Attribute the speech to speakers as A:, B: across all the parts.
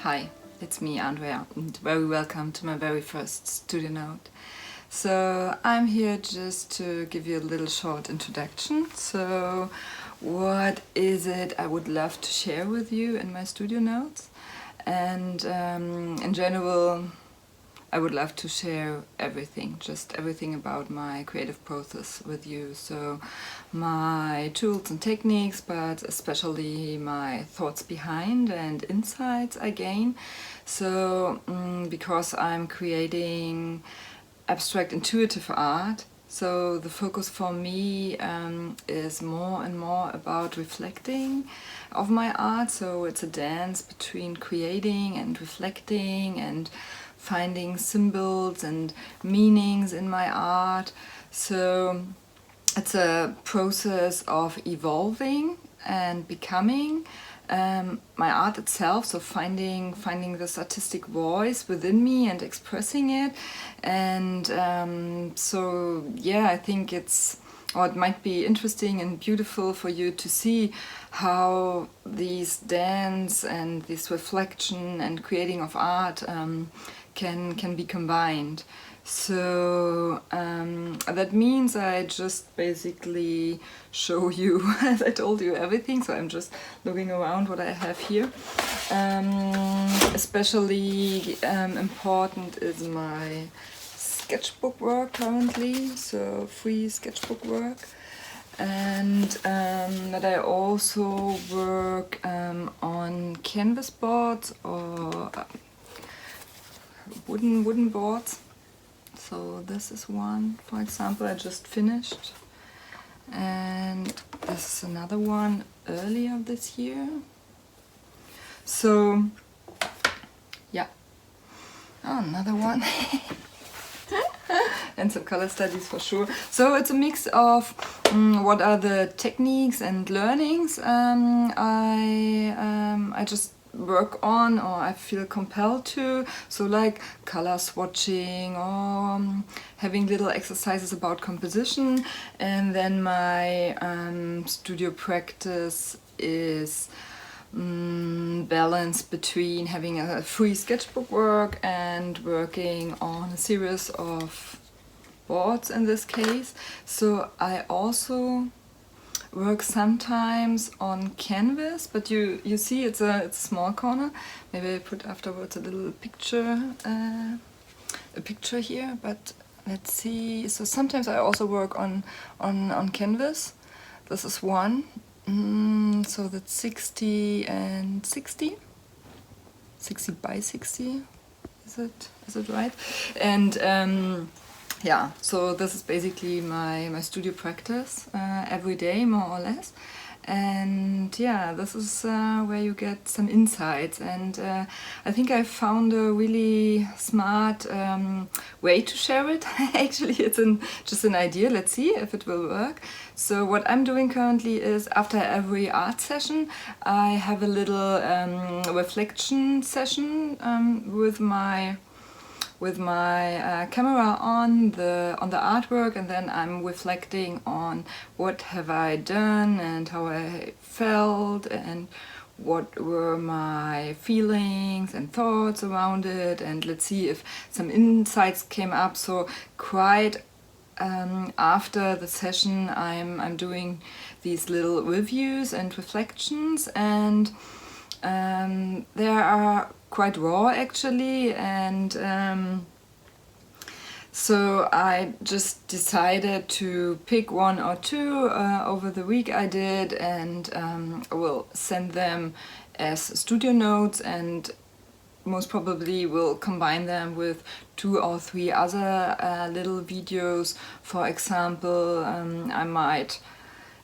A: Hi, it's me, Andrea, and very welcome to my very first studio note. So I'm here just to give you a little short introduction. So what is it I would love to share with you in my studio notes? And in general, I would love to share everything, just everything about my creative process with you. So my tools and techniques, but especially my thoughts behind and insights I gain. So because I'm creating abstract intuitive art, so the focus for me is more and more about reflecting of my art. So it's a dance between creating and reflecting and finding symbols and meanings in my art. So it's a process of evolving and becoming my art itself, so finding this artistic voice within me and expressing it. And so yeah, I think it might be interesting and beautiful for you to see how these dance and this reflection and creating of art can be combined. So that means I just basically show you, as I told you, everything. So I'm just looking around what I have here. Especially important is my sketchbook work currently, so free sketchbook work. And that I also work on canvas boards or wooden boards. So this is one, for example, I just finished, and this is another one earlier this year. So yeah, another one. And some color studies for sure. So it's a mix of what are the techniques and learnings I just work on or I feel compelled to. So like color swatching or having little exercises about composition. And then my studio practice is balance between having a free sketchbook work and working on a series of boards in this case. So I also work sometimes on canvas, but you see it's a small corner. Maybe I put afterwards a little picture here, but let's see. So sometimes I also work on canvas. This is one. So that's 60 and 60. 60 by 60. Is it right? And yeah, so this is basically my studio practice every day, more or less. And yeah, this is where you get some insights. And I think I found a really smart way to share it. Actually, it's just an idea. Let's see if it will work. So what I'm doing currently is after every art session, I have a little reflection session with my camera on the artwork, and then I'm reflecting on what have I done and how I felt and what were my feelings and thoughts around it, and let's see if some insights came up. So quite after the session I'm doing these little reviews and reflections, and they are quite raw actually, and so I just decided to pick one or two over the week I did, and I will send them as studio notes, and most probably will combine them with 2 or 3 other little videos. For example, I might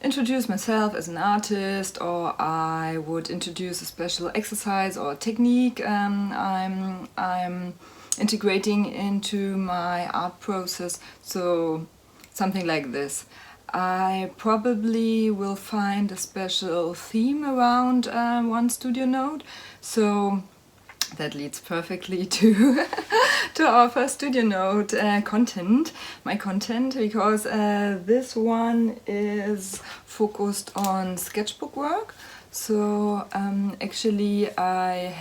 A: introduce myself as an artist, or I would introduce a special exercise or technique I'm integrating into my art process. So something like this. I probably will find a special theme around one studio note. So that leads perfectly to to our first studio note content, my content, because this one is focused on sketchbook work. So actually I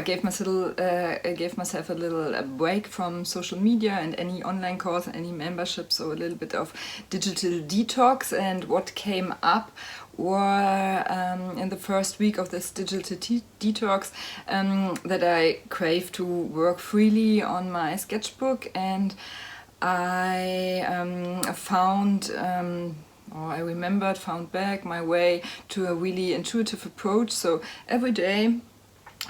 A: gave myself a little break from social media and any online course, any membership, so a little bit of digital detox. And what came up were in the first week of this digital detox that I crave to work freely on my sketchbook, and I found back my way to a really intuitive approach. So every day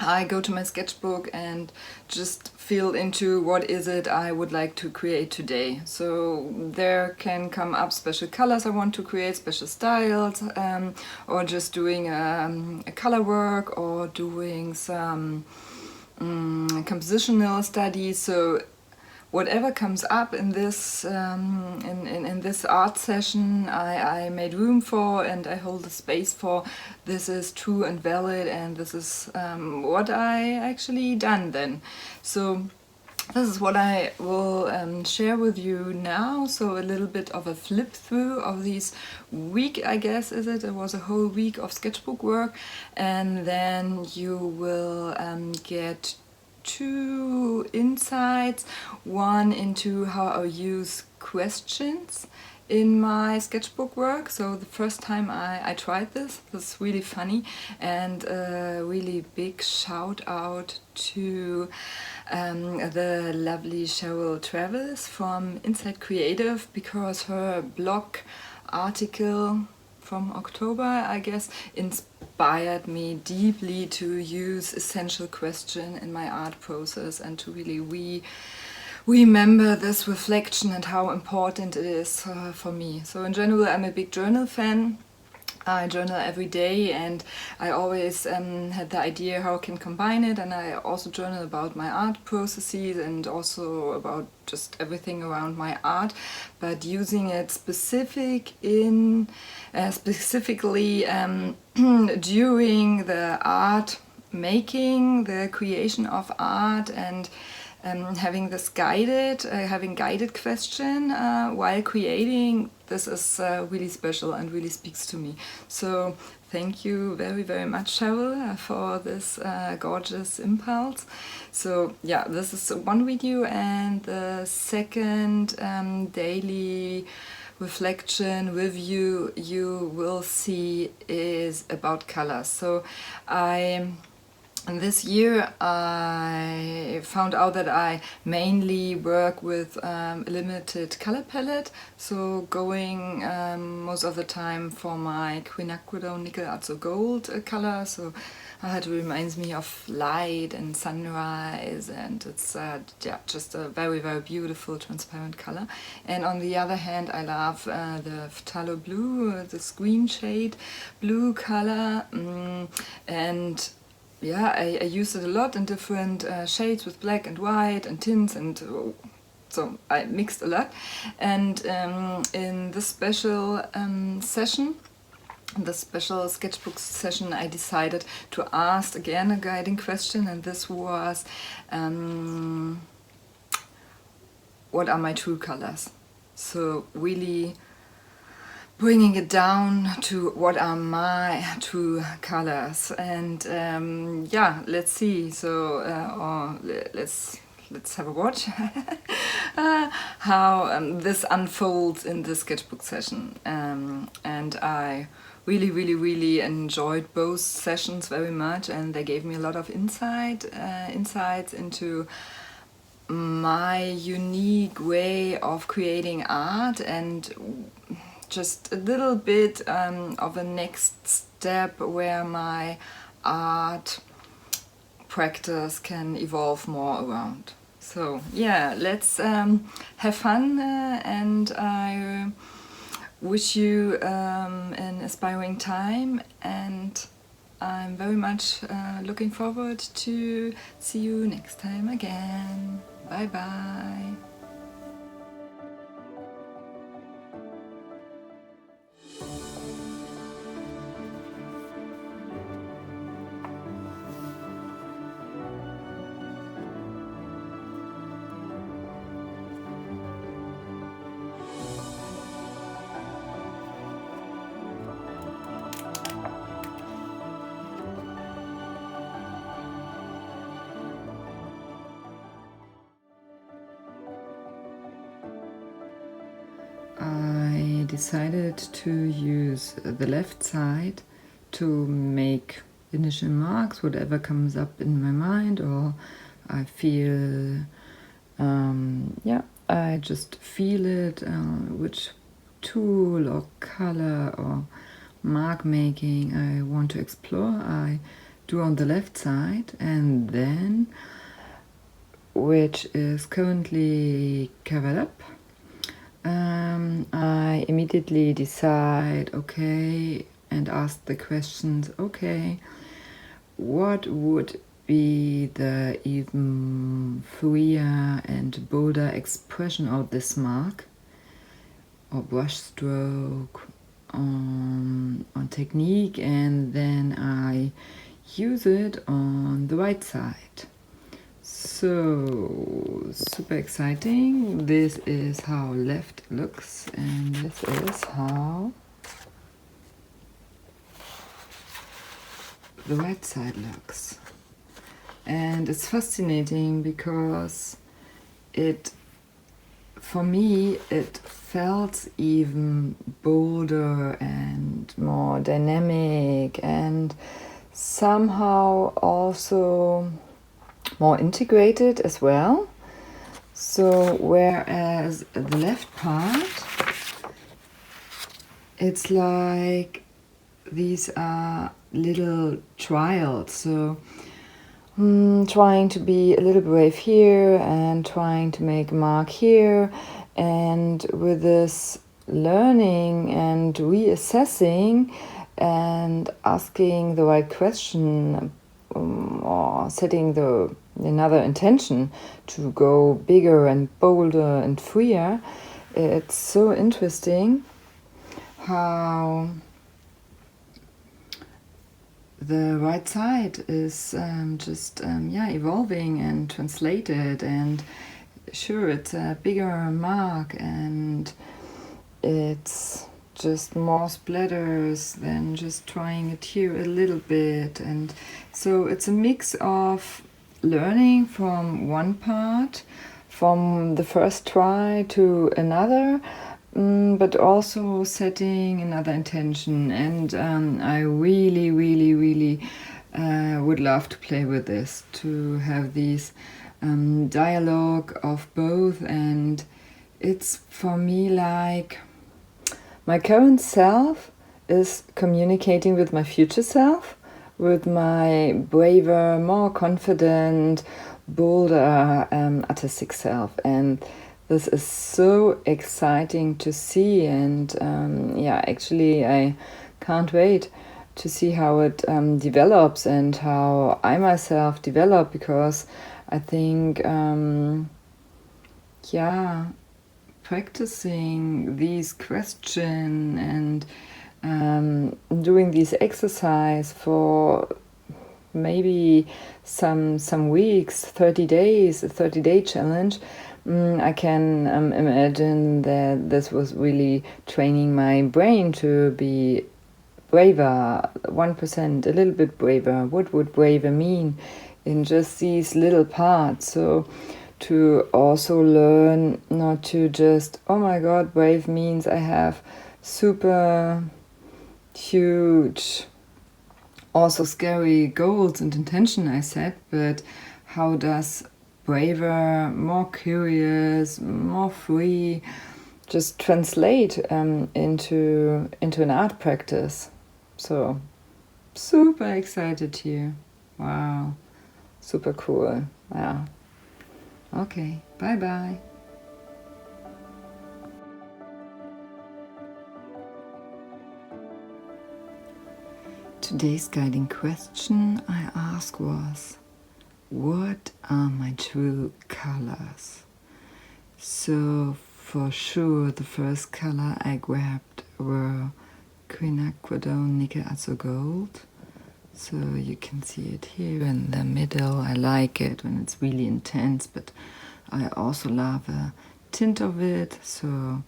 A: I go to my sketchbook and just feel into what is it I would like to create today. So there can come up special colors I want to create, special styles, or just doing a color work, or doing some compositional studies. So whatever comes up in this in this art session, I made room for, and I hold the space for. This is true and valid, and this is what I actually done then. So this is what I will share with you now. So a little bit of a flip through of this week, I guess, is it? It was a whole week of sketchbook work, and then you will get two insights. One into how I use questions in my sketchbook work. So the first time I tried this was really funny, and a really big shout out to the lovely Cheryl Travis from Inside Creative, because her blog article from October, I guess, inspired me deeply to use essential question in my art process, and to really remember this reflection and how important it is for me. So in general, I'm a big journal fan. I journal every day, and I always had the idea how I can combine it, and I also journal about my art processes and also about just everything around my art, but using it specifically during the art making, the creation of art, and having guided question while creating. This is really special and really speaks to me. So thank you very, very much, Cheryl, for this gorgeous impulse. So yeah, this is one video, and the second daily reflection review you will see is about colors. So and this year I found out that I mainly work with a limited color palette, so going most of the time for my quinacridone nickel azo gold color. So it reminds me of light and sunrise, and it's just a very, very beautiful transparent color. And on the other hand, I love the phthalo blue, the screen shade blue color, and yeah, I use it a lot in different shades with black and white and tints, and so I mixed a lot. And in this special session, the special sketchbook session, I decided to ask again a guiding question, and this was, what are my true colors? So really bringing it down to what are my true colors. And yeah, let's see. So let's have a watch how this unfolds in the sketchbook session. And I really enjoyed both sessions very much, and they gave me a lot of insights into my unique way of creating art, and just a little bit of a next step where my art practice can evolve more around. So yeah, let's have fun, and I wish you an inspiring time, and I'm very much looking forward to see you next time again. Bye bye. decided to use the left side to make initial marks, whatever comes up in my mind, or I feel, I just feel it, which tool or color or mark making I want to explore, I do on the left side, and then, which is currently covered up, I immediately decide, okay, and ask the questions, okay, what would be the even freer and bolder expression of this mark or brush stroke on technique, and then I use it on the right side. So super exciting. This is how left looks, and this is how the right side looks. And it's fascinating because for me, it felt even bolder and more dynamic, and somehow also more integrated as well. So whereas the left part, it's like these are little trials. So trying to be a little brave here and trying to make a mark here, and with this learning and reassessing and asking the right question, or setting another intention to go bigger and bolder and freer, it's so interesting how the right side is evolving and translated, and sure, it's a bigger mark and it's just more splatters than just trying it here a little bit. And so it's a mix of learning from one part, from the first try to another, but also setting another intention. And I really would love to play with this, to have these dialogue of both. And it's for me like my current self is communicating with my future self, with my braver, more confident, bolder artistic self. And this is so exciting to see, and actually I can't wait to see how it develops and how I myself develop, because I think practicing these questions and doing this exercise for maybe some weeks, 30 days, a 30-day challenge, I can imagine that this was really training my brain to be braver, 1%, a little bit braver. What would braver mean in just these little parts? So to also learn not to just, oh my god, brave means I have super huge, also scary goals and intention I set, but how does braver, more curious, more free just translate into an art practice? So super excited here. Wow, super cool. Yeah. Okay, bye bye. Today's guiding question I asked was, what are my true colors? So for sure the first color I grabbed were quinacridone nickel azo gold. So you can see it here in the middle. I like it when it's really intense, but I also love a tint of it, so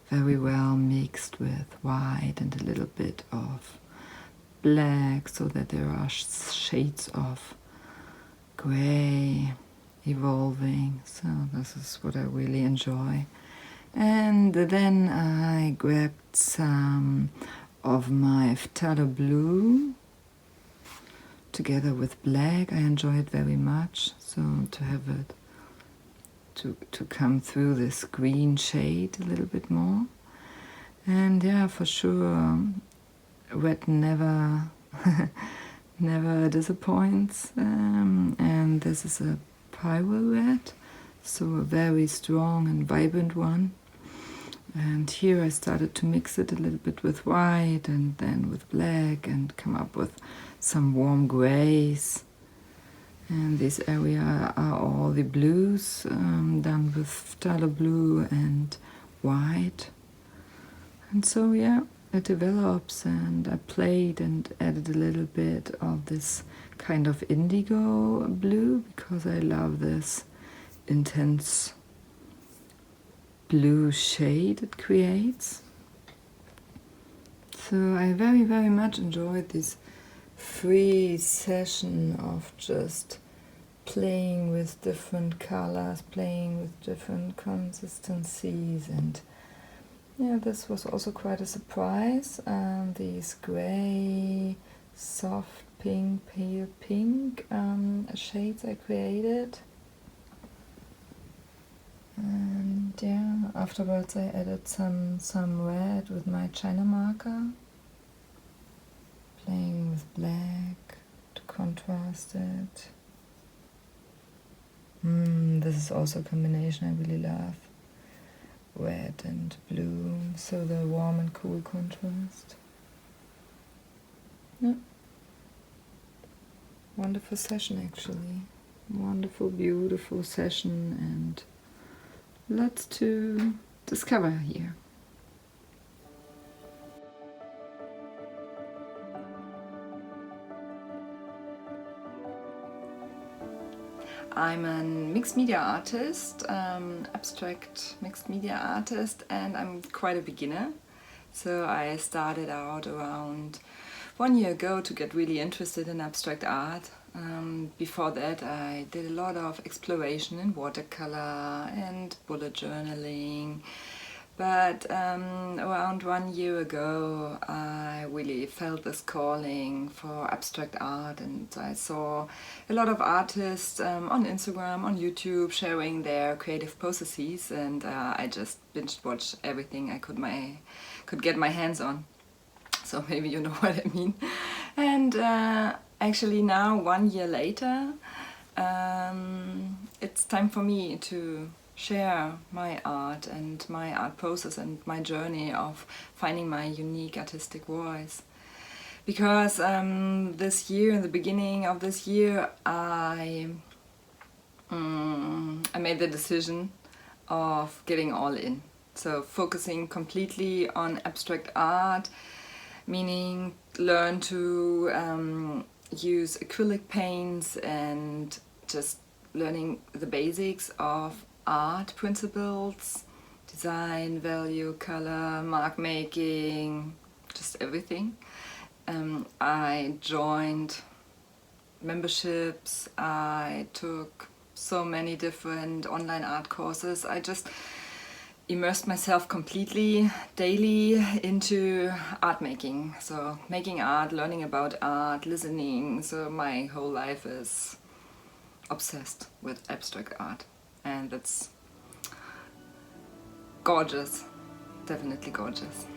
A: very well mixed with white and a little bit of black, so that there are shades of gray evolving. So this is what I really enjoy. And then I grabbed some of my phthalo blue together with black. I enjoy it very much, so to have it to come through this green shade a little bit more. And yeah, for sure, red never never disappoints. And this is a pyro red, so a very strong and vibrant one. And here I started to mix it a little bit with white and then with black and come up with some warm grays. And this area are all the blues done with phthalo blue and white. And so yeah, it develops, and I played and added a little bit of this kind of indigo blue because I love this intense blue shade it creates. So I very, very much enjoyed this free session of just playing with different colors, playing with different consistencies, and yeah, this was also quite a surprise. These gray, soft pink, pale pink shades I created. And yeah, afterwards I added some red with my China marker, playing with black to contrast it. This is also a combination I really love. Red and blue, so the warm and cool contrast. Yeah. Wonderful session actually. Wonderful, beautiful session, and lots to discover here. I'm a mixed media artist, abstract mixed media artist, and I'm quite a beginner. So I started out around 1 year ago to get really interested in abstract art. Before that I did a lot of exploration in watercolor and bullet journaling. But around 1 year ago I really felt this calling for abstract art, and I saw a lot of artists on Instagram, on YouTube, sharing their creative processes, and I just binge watched everything I could get my hands on. So maybe you know what I mean. And actually now, 1 year later, it's time for me to share my art and my art process and my journey of finding my unique artistic voice. Because this year, in the beginning of this year, I made the decision of getting all in. So focusing completely on abstract art, meaning learn to use acrylic paints and just learning the basics of art principles, design, value, color, mark making, just everything. I joined memberships, I took so many different online art courses. I just immersed myself completely daily into art making. So making art, learning about art, listening. So my whole life is obsessed with abstract art, and that's gorgeous, definitely gorgeous.